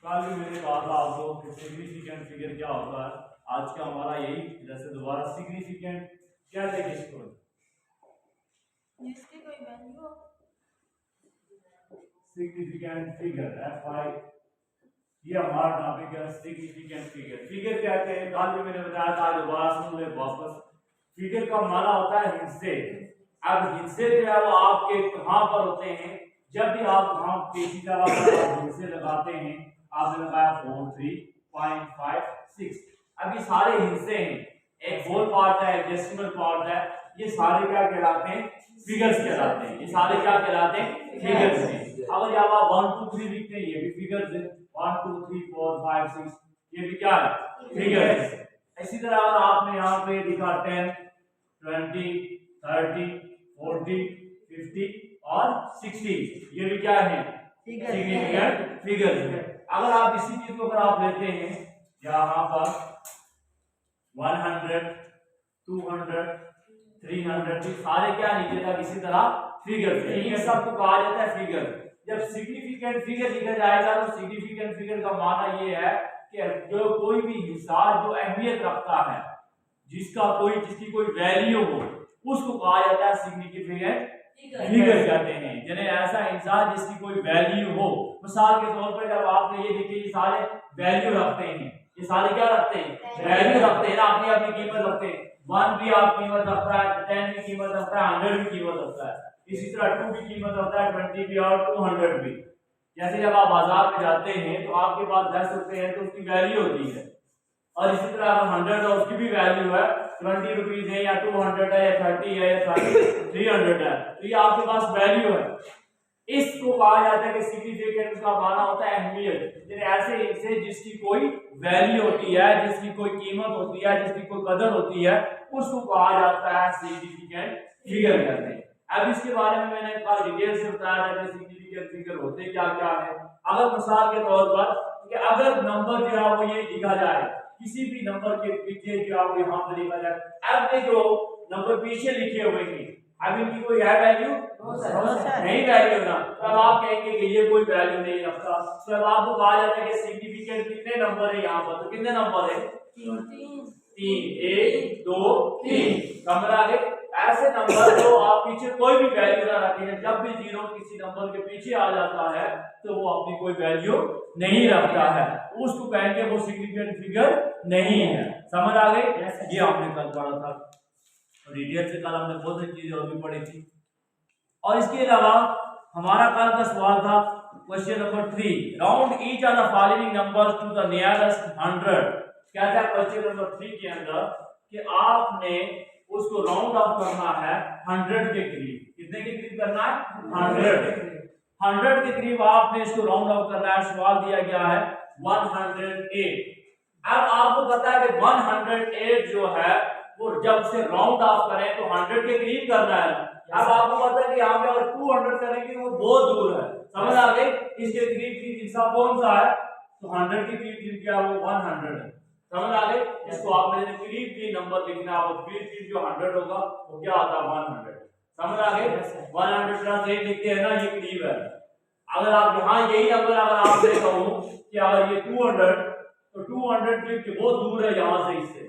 कल भी मैंने कहा था आपको कि सिग्निफिकेंट फिगर क्या होता है। आज का हमारा यही जैसे दोबारा सिग्निफिकेंट क्या देखे इसको, जिसकी कोई वैल्यू हो। सिग्निफिकेंट फिगर FI, ये हमारा टॉपिक है सिग्निफिकेंट फिगर। फिगर कहते हैं, कल भी मैंने बताया था, दोबारा सुन ले वापस। फिगर का माना होता है हिस्से। अब हिस्से जो है वो आपके कहां पर होते हैं, जब भी आप वहां पेची का हिस्से लगाते हैं, आपने लगाया 43.56। अब ये सारे हिस्से हैं, एक होल पार्ट है, एक डेसिमल पार्ट है, ये सारे क्या कहलाते हैं, फिगर्स कहलाते हैं। ये सारे क्या कहलाते हैं, फिगर्स हैं। अगर जब आप 1 2 3 लिखते हैं, ये भी फिगर्स है। 1 2 3 4 5 6, ये भी क्या है, फिगर्स है। इसी तरह अगर आपने यहाँ पे लिखा 10 20 30 40 50 और 60, ये भी क्या है, सिग्निफिकेंट फिगर्स है। अगर आप इसी चीज को अगर आप लेते हैं यहाँ पर 100 200 300, सारे क्या नीचे तक इसी तरह फिगर है। ये सबको कहा जाता है फिगर। जब सिग्निफिकेंट फिगर लिखा जाएगा तो सिग्निफिकेंट फिगर का माना ये है कि जो कोई भी हिस्सा जो अहमियत रखता है, जिसकी कोई वैल्यू हो, उसको कहा जाता है सिग्निफिकेंट फिगर कहते हैं। यानी ऐसा इंसान जिसकी कोई वैल्यू हो। मिसाल के तौर पर जब आपने ये देखिए, ये सारे वैल्यू रखते हैं, ये सारे क्या रखते हैं, वैल्यू रखते हैं ना, अपनी अपनी कीमत रखते हैं। 1 भी आप कीमत रखता है, 10 भी कीमत रखता है, 100 भी कीमत रखता है। इसी तरह 2 भी कीमत रखता है, 20 भी और 200 भी। जैसे जब आप बाजार में जाते हैं तो आपके पास 10 रुपए है तो उसकी वैल्यू होती है, और इसी तरह अगर 100 है उसकी भी वैल्यू है, 20 रुपीज है या 200 है या 30 है या 300 है, तो ये आपके पास वैल्यू है। इसको कहा जाता है कि सिग्निफिकेंट का माना होता है अहमियत। ऐसे हिस्से जिसकी कोई वैल्यू होती है, जिसकी कोई कीमत होती है, जिसकी कोई कदर होती है, उसको कहा जाता है सिग्निफिकेंट फिगर कहते हैं। अब इसके बारे में मैंने कल डिटेल से बताया था कि सिग्निफिकेंट फिगर होते क्या क्या है। अगर मिसाल के तौर पर कि अगर नंबर जो है वो ये लिखा जाए, किसी भी नंबर के पीछे जो है वो यहाँ पर लिखा जाए, अब ये जो नंबर पीछे लिखे हुए हैं, अब इनकी कोई है वैल्यू नहीं, वैल्यू ना, तब आप कहेंगे कि ये कोई वैल्यू नहीं रखता। तो अब आपको कहा जाता है कि सिग्निफिकेंट कितने नंबर है यहाँ पर, तो कितने नंबर है, 3 1 2 3। समझ आ गए। ऐसे नंबर जो आप पीछे कोई भी वैल्यू ना रखें, जब भी जीरो किसी नंबर के पीछे आ जाता है तो वो अपनी कोई वैल्यू नहीं रखता है, उसको कहेंगे वो सिग्निफिकेंट फिगर नहीं है। समझ आ गई। ये आपने कल पढ़ा था, डिटेल से कल हमने बहुत सारी चीजें और भी पढ़ी थी। और इसके अलावा हमारा कल का सवाल था question number 3, round each of the following numbers to the nearest 100। क्या था क्वेश्चन नंबर 3 के अंदर कि आपने उसको राउंड ऑफ करना है 100 के करीब। कितने के करीब करना है, 100 के करीब आपने इसको राउंड ऑफ करना है। सवाल दिया गया है 108। अब आपको पता है कि 108 जो है वो जब से राउंड ऑफ करें तो 100 के करीब करना है। अब आपको पता है कि यहाँ पे अगर 200 करेंगे वो बहुत दूर है। समझ आ गई। इसके करीब की हिस्सा कौन सा है, तो 100 के करीब क्या वो 100 है। समझ आ गई। इसको आपने करीब की नंबर लिखना है, और करीब जो 100 होगा वो क्या आता है 100। समझ आ गई। 100 प्लस 8 लिखते हैं ना, ये करीब है। अगर आप यहाँ यही नंबर अगर आप ले कहूँ कि अगर ये 200 तो 200 करीब बहुत दूर है यहाँ से, इससे।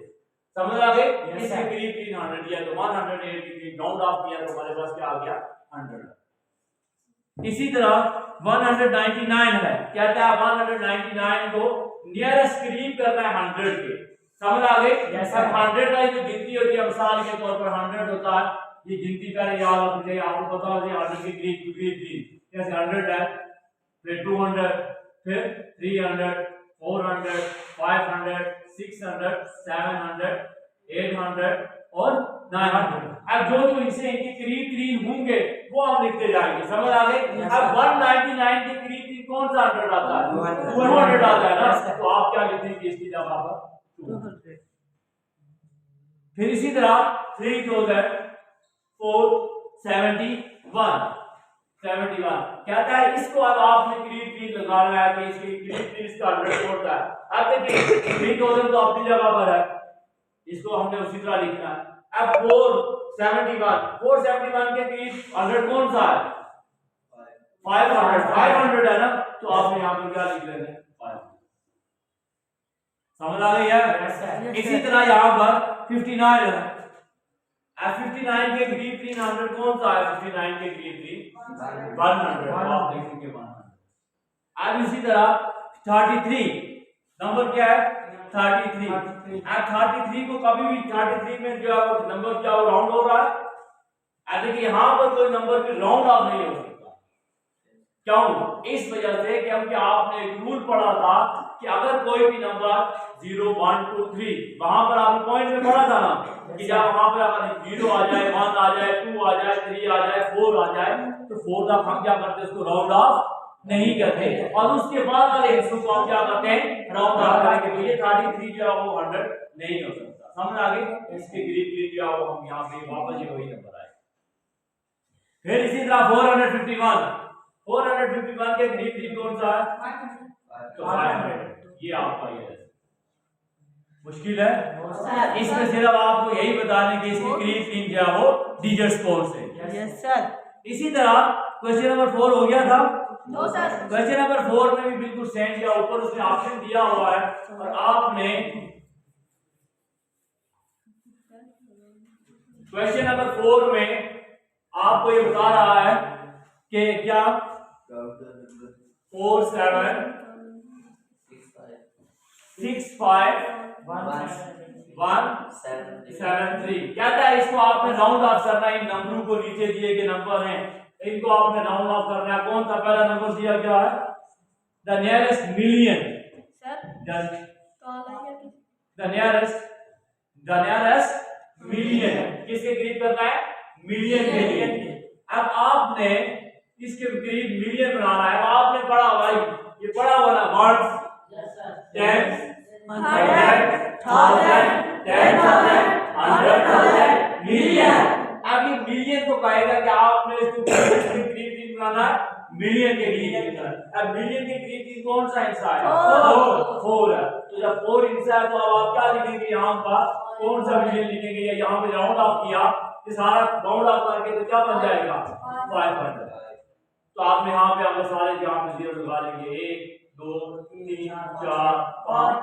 समझ आ गई। इसके करीब 300 दिया तो 108 के करीब राउंड ऑफ किया तो हमारे पास क्या आ गया 100। इसी तरह 199 है, कहता है 199 को नियरेस्ट करीब करना है 100 के। समझ आ गई। जैसा 100 का जो गिनती होती है, मिसाल के तौर पर 100 होता है, ये गिनती का याद रखना चाहिए आपको, पता हो 100 के करीब जैसे 100 है, फिर 200, फिर 300 400 500 600 700 800 और 900। अब जो इनसे इनके करीब होंगे वो हम लिखते जाएंगे। समझ आ गई। अब 199 के करीब कौन सा 100 आता है, 200 आता है ना, तो आप क्या लिखेंगे इसकी जगह पर 200। फिर इसी तरह 3471 कहता है इसको अब आपने करीब लगाना है कि इसके करीब इसका 100 होता है। अब देखिए 3000 तो अपनी जगह पर है, इसको हमने उसी तरह लिखना है। अब 471 के करीब 100 कौन सा है, 500 है ना, तो आपने यहाँ पर क्या लिख लेना है 500। समझ आ गई है। इसी तरह यहाँ पर 59 है, अब 59 के करीब 300 कौन सा है? 59 के करीब 100, आप देखेंगे 100। अब इसी तरह 33 नंबर क्या है? 33। अब 33 को कभी भी 33 में जो है नंबर क्या राउंड हो रहा है? अब देखिए यहाँ पर कोई नंबर भी राउंड ऑफ नहीं हो सकता। क्यों? इस वजह से क्योंकि आपने एक रूल पढ़ा था कि अगर कोई भी नंबर 0 1 2 3 वहां पर आपने पॉइंट में पढ़ा था ना कि जब वहां पर अगर 0 आ जाए, 1 आ जाए, 2 आ जाए, 3 आ जाए, 4 आ जाए, तो 4 तक हम क्या करते हैं? उसको राउंड ऑफ नहीं करते और उसके बाद वाले हिस्सों को हम क्या करते हैं? राउंड ऑफ करेंगे। तो ये 33 जो है वो 100 नहीं हो सकता। समझ आ गई? इसके करीब जो है वो हम यहाँ पे वापस ये वही नंबर आए। फिर इसी तरह 451 के करीब कौन सा है? तो 500। ये आपका ये है। मुश्किल है इसमें सिर्फ आपको यही बताने कि इसके करीब 3 जो है वो डिजिट्स कौन से। Yes sir. इसी तरह क्वेश्चन नंबर 4 हो गया था। क्वेश्चन नंबर 4 में भी बिल्कुल सेम किया, ऊपर उसने ऑप्शन दिया हुआ है और आपने क्वेश्चन नंबर 4 में आपको ये बता रहा है कि क्या 4 7 6 5 1 7 3 कहता है इसको आपने राउंड ऑफ करना है। इन नंबरों को नीचे दिए गए नंबर हैं, इनको आपने राउंड ऑफ करना है। कौन सा पहला नंबर दिया गया है? The nearest million. The nearest million किसके करीब करना है? मिलियन के लिए। अब आपने इसके करीब मिलियन बनाना है। अब आपने पढ़ा हुआ ये पढ़ा हुआ ना वर्ड्स 10 100 1000 10,000 100,000 मिलियन। अब ये मिलियन को कहेगा कि आपने इसको करीब बनाना है मिलियन के करीब। अब मिलियन के करीब कौन सा हिस्सा है? 4 है। तो जब 4 हिस्सा है तो अब आप क्या लिखेंगे? यहाँ पर कौन सा मिलियन लिखेंगे? या यहाँ पे राउंड ऑफ किया कि सारा राउंड ऑफ करके तो क्या बन जाएगा? 500। तो आपने यहाँ पे अगर सारे यहाँ पे जीरो लगा लेंगे 1 2 3 4 5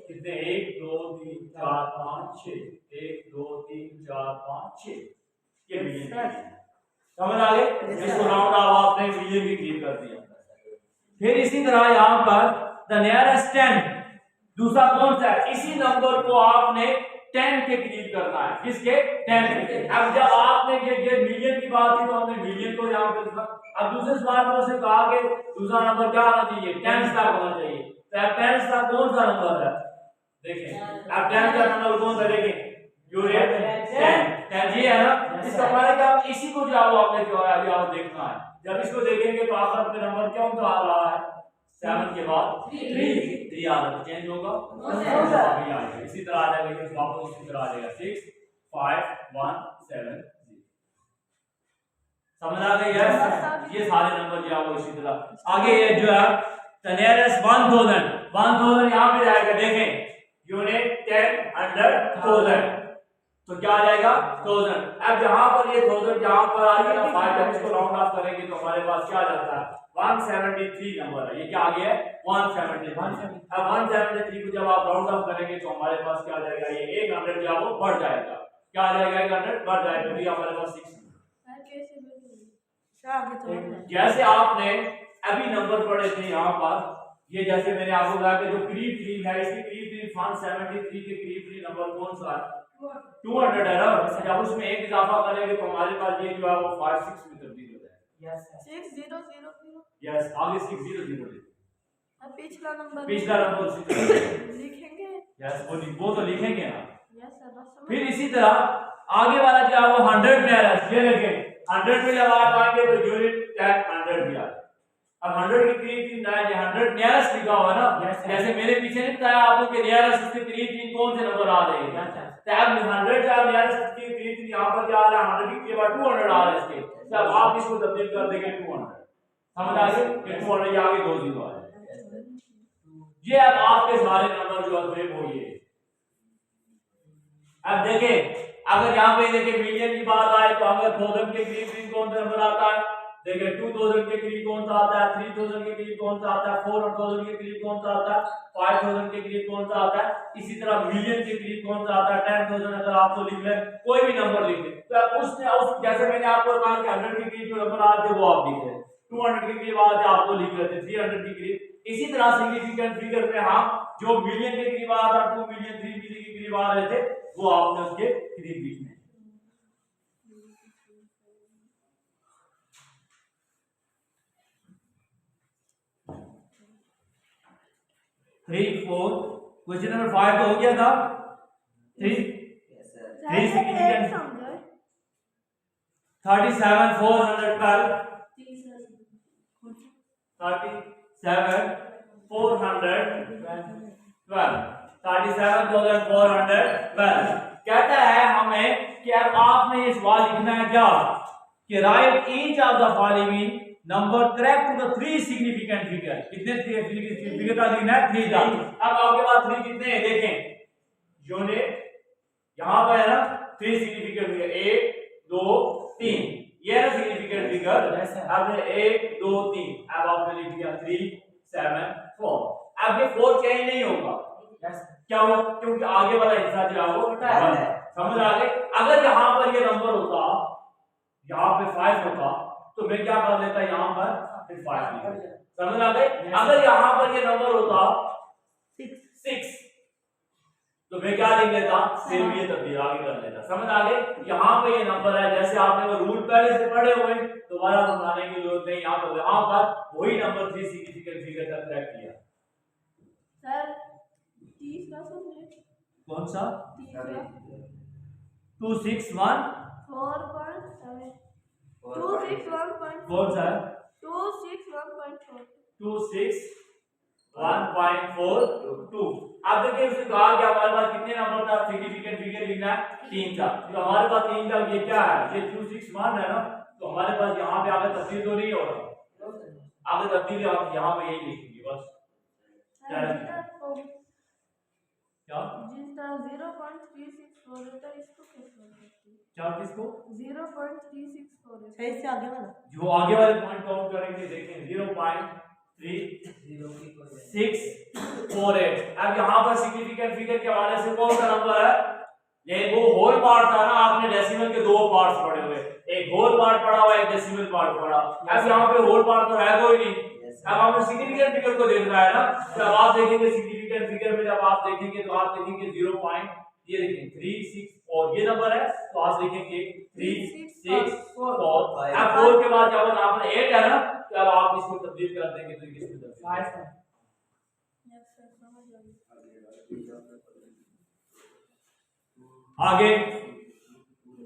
कितने? 1 2 3 4 5 6 1 2 3 4 5 6 ये मिलियन। समझ आ गए? इसको राउंड ऑफ आपने मिलियन की करीब कर दिया। फिर इसी तरह यहाँ पर द नियरेस्ट 10 दूसरा कौन सा है? इसी नंबर को आपने 10 के करीब करना है। किसके? 10 के। अब जब आपने ये मिलियन की बात की तो हमने मिलियन को यहाँ पे लिखा। अब दूसरे सवाल में उसने कहा कि दूसरा नंबर क्या आना चाहिए? 10 तक होना चाहिए। तो अब 10 तक कौन सा नंबर है? देखें अब 10 का नंबर कौन सा? देखें यूनिट 10 ये है ना। इसका मतलब क्या? इसी को जो आपने जो है अभी आप देखना है। जब इसको देखेंगे तो आखिर में नंबर कौन सा आ रहा है? 7 के बाद 3 आ रहा है, चेंज होगा अभी आएगा। इसी तरह आ जाएगा, ये वापस इसी तरह आ जाएगा 6 5 1 7 0। समझ आ गई है? ये सारे नंबर जो है वो इसी तरह आगे। ये जो है द नियरेस्ट 1000 यहाँ पे जाएगा। देखें यूनिट 10 100 1000 तो क्या आ जाएगा? 1000। अब जहां पर ये 1000 जहां पर आ रही है ना 5 जब इसको राउंड ऑफ करेंगे तो हमारे पास क्या आ जाता है? 173 नंबर है। ये क्या आ गया है? 173। अब 173 को जब आप राउंड ऑफ करेंगे तो हमारे पास क्या आ जाएगा? ये 100 जो है वो बढ़ जाएगा। क्या आ जाएगा? 100 बढ़ जाएगा क्योंकि हमारे पास 6 जैसे आपने अभी नंबर पढ़े थे यहाँ पर, ये जैसे मैंने आपको कहा कि जो करीब है इसके करीब 173 के करीब नंबर कौन सा है? 200 है ना। जब उसमें एक इजाफा करेंगे तो हमारे पास ये जो है वो 56 में तब्दील हो जाएगा। यस 6000 यस आगे 600 पिछला नंबर 6 लिखेंगे। यस वो तो लिखेंगे ना। Yes sir. फिर इसी तरह आगे वाला जो है वो 100 में आ रहा है। ये देखें 100 में जब आप आएंगे तो यूनिट 100 भी आ। अब 100 के करीब 100 नियरेस्ट लिखा हुआ है ना। जैसे मेरे पीछे नहीं बताया आपको कि नियरेस्ट उसके करीब कौन से नंबर आ रहे हैं? तो अब 100 जब नियरेस्ट के करीब यहाँ पर क्या आ रहा है? 100 के बाद 200 आ रहा है इसके। जब आप इसको तब्दील कर देंगे 200 समझ आ गए कि 200 के आगे 2 जीरो आ जाए। ये अब आपके सारे नंबर जो है वो ये। अब देखें अगर यहाँ पे देखें मिलियन की बात आए तो अगर 1000 के करीब कौन सा नंबर आता है? देखिए 2000 के करीब कौन सा आता है, 3000 के करीब कौन सा आता है, 4000 के करीब कौन सा आता है, 5000 के करीब कौन सा आता है, इसी तरह मिलियन के करीब कौन सा आता है, 10000 अगर आपको लिख ले, कोई भी नंबर लिख ले तो उसने उस जैसे मैंने आपको कहा कि 100 के करीब जो नंबर आते हैं वो आप लिख रहे, 200 के करीब आते हैं आपको लिख लेते, 300 के करीब। इसी तरह सिग्निफिकेंट फिगर में हम जो मिलियन के करीब आ रहा, 2 मिलियन 3 मिलियन के करीब आ रहे थे वो आपने उसके करीब लिखने। 3 4 क्वेश्चन नंबर 5 तो हो गया था। 3 सिग्निफिकेंट 37 412 37 412 कहता है हमें कि अब आपने ये सवाल लिखना है क्या कि write each of the following number correct to the 3 significant figure. कितने फिगर का लिखना है? 3 का। अब आपके पास 3 कितने हैं देखें, यूनिट यहां पर है ना 3 सिग्निफिकेंट फिगर 1 2 3, ये है ना सिग्निफिकेंट फिगर। अब 1 2 3, अब आपने लिख दिया 3 7 4। अब ये 4 चेंज नहीं होगा, क्या हुआ? क्योंकि आगे वाला हिस्सा जो है वो समझ आ गए। अगर यहां पर ये नंबर होता, यहां पे 5 होता तो मैं क्या कर लेता यहां पर फिर 5 लिख देता, समझ आ गए। अगर यहां पर ये नंबर होता 6 तो मैं क्या लिख लेता, फिर भी ये तब्दील आगे कर लेता, समझ आ गए। यहाँ पे ये नंबर है, जैसे आपने वो रूल पहले से पढ़े हुए, दोबारा समझाने की जरूरत नहीं। यहाँ पर वही नंबर 3 सिग्निफिकेंट फिगर का करेक्ट किया। सर तीसरा समझे कौन सा? तीसरा 261 4.7 261.4 कौन सा है? 261.4 261.42। अब देखिए उसने कहा कि हमारे पास कितने नंबर था, सिग्निफिकेंट फिगर लिखना है 3 था, तो हमारे पास 3 था, ये क्या है, ये 261 है ना, तो हमारे पास यहाँ पे आगे तब्दील तो नहीं हो रहा, आगे तब्दील आप यहाँ पे यही लिखेंगे बस। क्या जिसका 0.364 होता है इसको कैसे लिखते हैं? क्या किसको 0.364 सही से आगे वाला जो आगे वाले पॉइंट काउंट करेंगे देखें 0.30648। अब यहाँ पर सिग्निफिकेंट फिगर के हवाले से कौन सा नंबर है, ये वो होल पार्ट था ना, आपने डेसिमल के 2 पार्ट्स पढ़े हुए, एक होल पार्ट पढ़ा हुआ, एक डेसिमल पार्ट पढ़ा। अब यहाँ पे होल पार्ट तो है कोई नहीं, अब आपने सिग्निफिकेंट फिगर को देख रहा है ना, जब आप देखेंगे सिग्निफिकेंट फिगर में, जब आप देखेंगे तो आप देखेंगे 0. ये देखें 364 ये नंबर है, तो आप देखेंगे 364। अब 4 के बाद जब आपने 8 है ना, तो अब आप इसको तब्दील कर देंगे तो किस में तब्दील आगे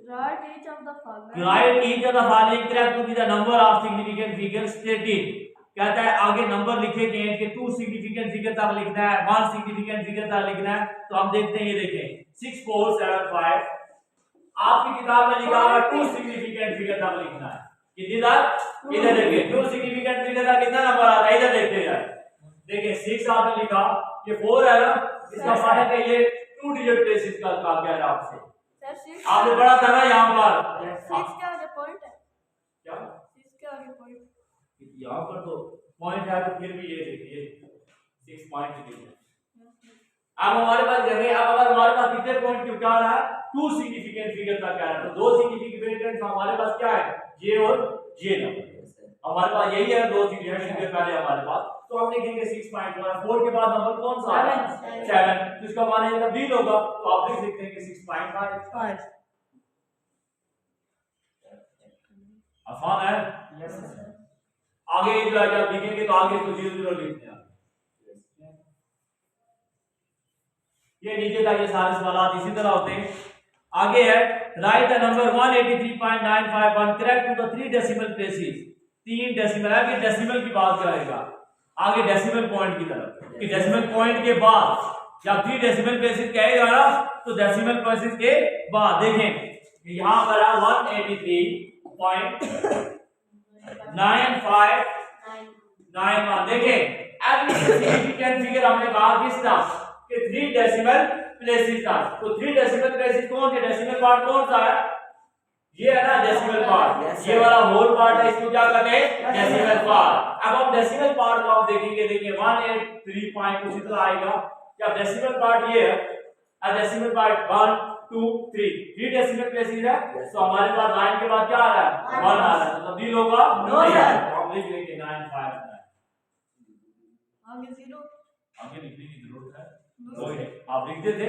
Write each of the following. Write each of the following correct to be the number of significant figure stated. कहता है आगे नंबर लिखे गए हैं कि 2 सिग्निफिकेंट फिगर तक लिखना है, 1 सिग्निफिकेंट फिगर तक लिखना है, तो हम देखते हैं, ये देखें 6475 आपकी किताब में लिखा हुआ 2 सिग्निफिकेंट फिगर तक लिखना है। कितनी तक? इधर देखिए 2 सिग्निफिकेंट फिगर तक कितना नंबर आता है, इधर देखते हैं, देखिए 6 आपने लिखा, ये 4 है ना, इसका मतलब है ये 2 डिजिट प्लेसेस का कह रहा है आपसे, सर 6 आपने पढ़ा था ना यहाँ पर 6 के आगे पॉइंट है, क्या 6 के आगे पॉइंट यहाँ पर तो पॉइंट है, तो फिर भी ये देखिए 6 पॉइंट लिखे। अब हमारे पास देखिए, अब अगर हमारे पास कितने पॉइंट क्यों क्या आ रहा है, 2 सिग्निफिकेंट फिगर तक क्या है, तो 2 सिग्निफिकेंट हमारे पास क्या है, जे और जे नंबर हमारे पास यही है, 2 सिग्निफिकेंट फिगर पहले हमारे पास, तो हम लिखेंगे 6.1। 4 के बाद नंबर कौन सा है 7, तो इसका मान ये तब्दील होगा, तो आप लिख सकते हैं कि 6.5। आसान है। आगे जो है जब लिखेंगे तो आगे तो 0 लिखते हैं, ये नीचे का ये सारे सवाल इसी तरह होते हैं। आगे है write the number 183.951 correct to the 3 decimal places. 3 decimal है कि डेसिमल की बात करेगा आगे डेसिमल पॉइंट की तरफ, कि डेसिमल पॉइंट के बाद जब 3 डेसिमल प्लेसेस कहेगा ना, तो डेसिमल प्लेसेस के बाद देखें यहां पर है 183.9591। देखें अब सिग्निफिकेंट फिगर हमने कहा किस था कि 3 डेसिमल प्लेसेस था, तो 3 डेसिमल प्लेसेस कौन से, डेसिमल पार्ट कौन सा है, ये है ना डेसिमल पार्ट, ये वाला होल पार्ट है, इसको क्या कहते हैं डेसिमल पार्ट। अब हम डेसिमल पार्ट को आप देखेंगे, देखिए 183 पॉइंट उसी तरह आएगा। क्या डेसिमल पार्ट ये है, अब डेसिमल पार्ट 1 2 3 डेसिमल प्लेसेस है, तो हमारे पास लाइन के बाद क्या आ रहा है 1 आ रहा है, तो तब्दील होगा नहीं है, तो हम लिख लेंगे 959। आगे 0 आगे लिखने की जरूरत है कोई, आप लिखते थे,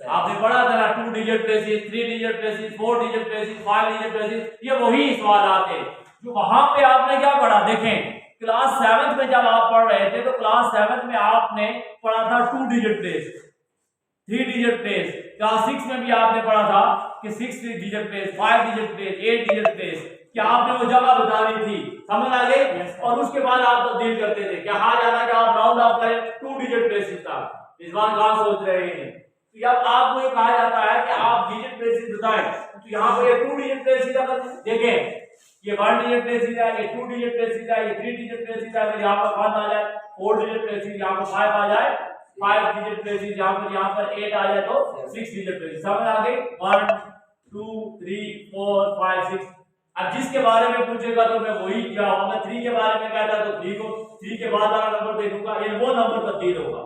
आपने पढ़ा था ना 2 digit places, 3 digit places, 4 digit places, 5 digit places, ये वही सवाल आते जो वहां पे आपने क्या पढ़ा। देखें क्लास 7 में जब आप पढ़ रहे थे तो क्लास 7 में आपने पढ़ा था 2 digit place, 3 digit place. Class 6 में भी आपने पढ़ा था कि 6 digit place, 5 digit place, 8 digit place, क्या आपने वो जगह बतानी थी, समझ आ गई। और उसके बाद आप तब्दील करते थे, क्या कहा जाता कि आप राउंड ऑफ करें 2 डिजिट प्लेसेस तक। इस बार कहां सोच रहे हैं, तो जब आपको ये कहा जाता है कि आप डिजिट प्लेसेस बताएं, तो यहाँ पे ये 2 डिजिट प्लेसेस अगर देखें, ये 1 डिजिट प्लेसेस है, ये 2 डिजिट प्लेसेस है, ये 3 डिजिट प्लेसेस है, अगर यहाँ पर 1 आ जाए, 4 डिजिट प्लेसेस, यहाँ पर 5 आ जाए, 5 डिजिट प्लेसेस, यहाँ पर 8 आ जाए तो 6 डिजिट प्लेसेस। समझ आ गई, 1 2 3 4 5 6। अब जिसके बारे में पूछेगा तो मैं वही क्या होगा, 3 के बारे में कहता तो 3 को 3 के बाद वाला नंबर देखूंगा, ये वो नंबर तब्दील होगा।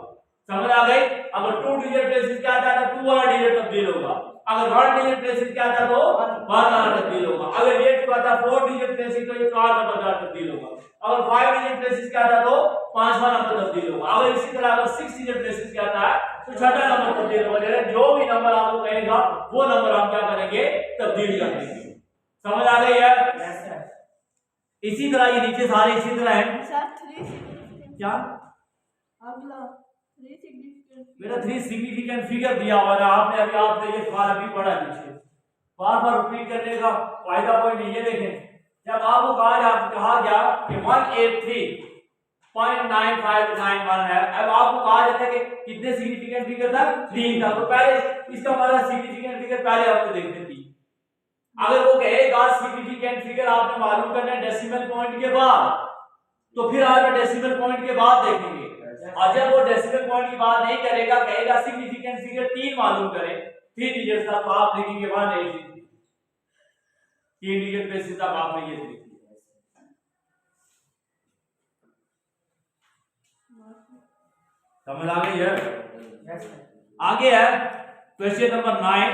समझ आ गई। अगर 2 डिजिट प्लेसेस क्या था तो 2 वाला डिजिट तब्दील होगा, अगर 1 डिजिट प्लेसेस क्या था तो 1 वाला तब्दील होगा, अगर ये क्या था 4 डिजिट प्लेसेस तो ये 4 नंबर का तब्दील होगा, अगर 5 डिजिट प्लेसेस क्या था तो 5 वाला नंबर तब्दील होगा, अगर इसी तरह अगर 6 डिजिट प्लेसेस क्या था तो 6वां नंबर तब्दील होगा। जो भी नंबर आपको कहेगा वो नंबर हम क्या करेंगे तब्दील कर देंगे। समझ आ गई है। इसी तरह ये नीचे सारे इसी तरह है। सर 3 सिग्निफिकेंट क्या अगला 3 सिग्निफिकेंट मेरा 3 सिग्निफिकेंट फिगर दिया हुआ है, आपने अभी आपने ये सवाल अभी पढ़ा नीचे, बार बार रिपीट करने का फायदा कोई नहीं है। देखें जब आपको कहा गया कि 183.9591 है, अब आपको कहा जाता है कि कितने सिग्निफिकेंट फिगर था 3 था, तो पहले इसका मतलब सिग्निफिकेंट फिगर पहले आपको देखते थी। अगर वो कहेगा सिग्निफिकेंट फिगर आपने मालूम करना है डेसिमल पॉइंट के बाद, तो फिर आप डेसिमल पॉइंट के बाद देखेंगे, और जब वो डेसिमल पॉइंट की बात नहीं करेगा, कहेगा सिग्निफिकेंट फिगर 3 मालूम करें 3 डिजिट तक, तो आप लिखेंगे 183। 3 डिजिट बेसिस तक आपने ये लिखी। समझ आ गई है। आगे है question number 9।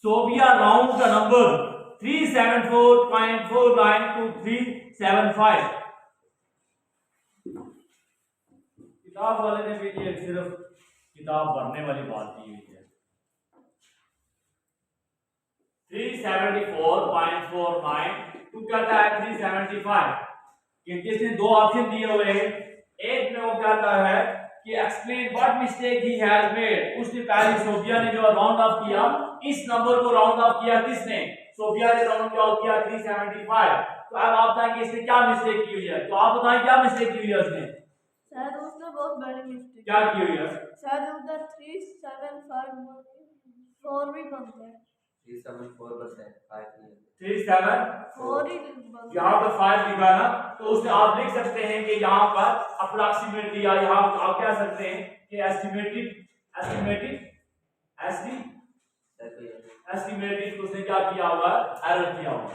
Sobia round the number 374.49 to 375। किताब वाले ने भी ये सिर्फ किताब भरने वाली बात की हुई है। 374.49 टू कहता है 375। इसने 2 ऑप्शन दिए हुए हैं, एक में वो कहता है कि explain what mistake he has made. उसने पहले सोफिया ने जो राउंड ऑफ किया, इस नंबर को राउंड ऑफ किया किसने, सोफिया ने राउंड ऑफ किया 375। तो अब आप बताएं कि इसने क्या मिस्टेक की हुई है, तो आप बताएं क्या मिस्टेक की हुई है उसने। सर उसने बहुत बड़ी मिस्टेक क्या की हुई है सर, उधर 374 भी बनता है, 374 बस है 5 नहीं। 374 ही बनता यहाँ पर 5 लिखा है ना, तो उसने आप लिख सकते हैं कि यहाँ पर अप्रोक्सीमेटली, या यहाँ आप क्या सकते हैं कि एस्टिमेटेड उसने क्या किया होगा, एरर किया होगा,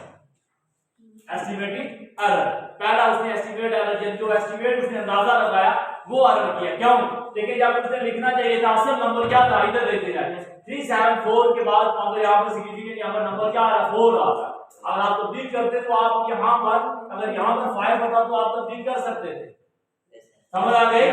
एस्टिमेटेड एरर। पहला उसने एस्टिमेट एरर, जो एस्टिमेट उसने अंदाजा लगाया वो एरर किया। क्यों, देखिए जब उसने लिखना चाहिए था असल नंबर क्या था, इधर देखते जाए 374 के बाद अगर यहाँ पर सिग्निफिकेंट यहाँ पर नंबर क्या आ रहा है 4 आ रहा है। अगर आप तब्दील करते तो आप यहाँ पर अगर यहाँ पर 5 होता तो आप तब्दील कर सकते थे। समझ आ गई,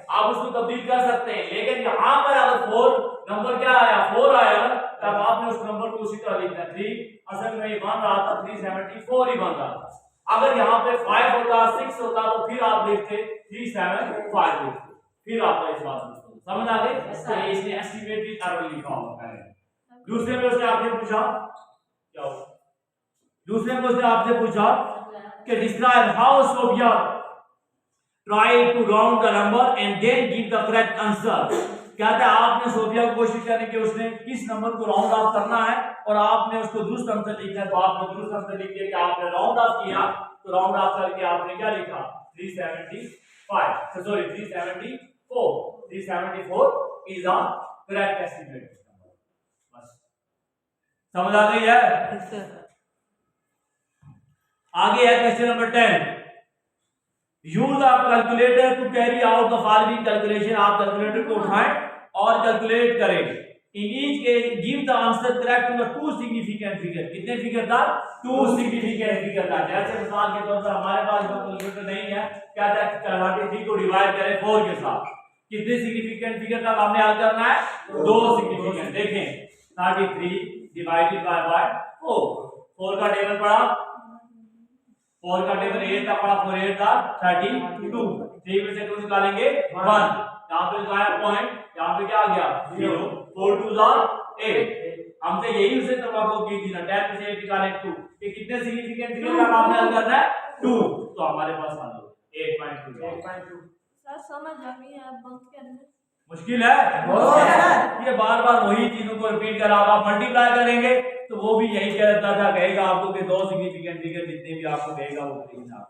आप उसको तब्दील कर सकते हैं, लेकिन यहाँ पर अगर 4 नंबर क्या आया 4 आया ना, तब आपने उस नंबर को उसी तरह लिखना है। 3 असल में ये बन रहा था 374 ही बन रहा था। अगर यहाँ पे 5 होता 6 होता तो फिर आप लिखते 375 लिखते, फिर आपका इस बात को समझ आ गई। तो इसने एस्टिमेटेड एरर लिखा होगा है। दूसरे में उसने आपसे पूछा क्या हो, दूसरे में उसने आपसे पूछा कि describe how Sophia try to round the number and then give the correct answer. कहता है आपने सोफिया को कोशिश करने की उसने किस नंबर को राउंड ऑफ करना है और आपने उसको दुरुस्त आंसर लिखना है, तो आपने दुरुस्त आंसर लिख दिया कि आपने राउंड ऑफ किया, तो राउंड ऑफ करके आपने क्या लिखा 375, sorry 374। 374 is the correct estimate. बस समझ आ गई है। आगे है question number 10। Use of calculator to carry out the following calculation. आप कैलकुलेटर को उठाएं और कैलकुलेट करें। In each case give the answer correct to the two significant figure. कितने फिगर था? टू सिग्निफिकेंट फिगर था। जैसे मिसाल के तौर पर हमारे पास कैलकुलेटर नहीं है, क्या था 33 को डिवाइड करें 4 के साथ, कितने सिग्निफिकेंट फिगर का हमने हल करना है? दो सिग्निफिकेंट। देखें 33 डिवाइडेड बाय 4 का टेबल पड़ा, 4 का टेबल 8 का पड़ा, 4 8 का 32, 3 में से 2 निकालेंगे 1, यहाँ पे लगाया पॉइंट, यहाँ पे क्या आ गया 0, 4 2 8। हमसे यही उसे तवक्को की थी ना, 10 में से 8 निकाले 2, ये कितने सिग्निफिकेंट फिगर का हमने हल करना है? 2। तो हमारे पास हल हो 8.2। सर समझ आ गई है, अब बंद करने मुश्किल है ये बार बार वही चीजों को रिपीट करा। आप मल्टीप्लाई करेंगे तो वो भी यही कहता था, कहेगा आपको कि दो सिग्निफिकेंट फिगर जितने भी आपको कहेगा वो प्लीज आप।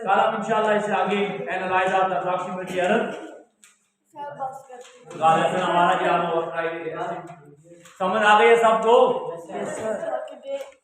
कल हम इंशाल्लाह इससे आगे analyse of the approximate error sir बस करते लेसन हमारा क्या होगा, समझ आ गई है सबको? हैं।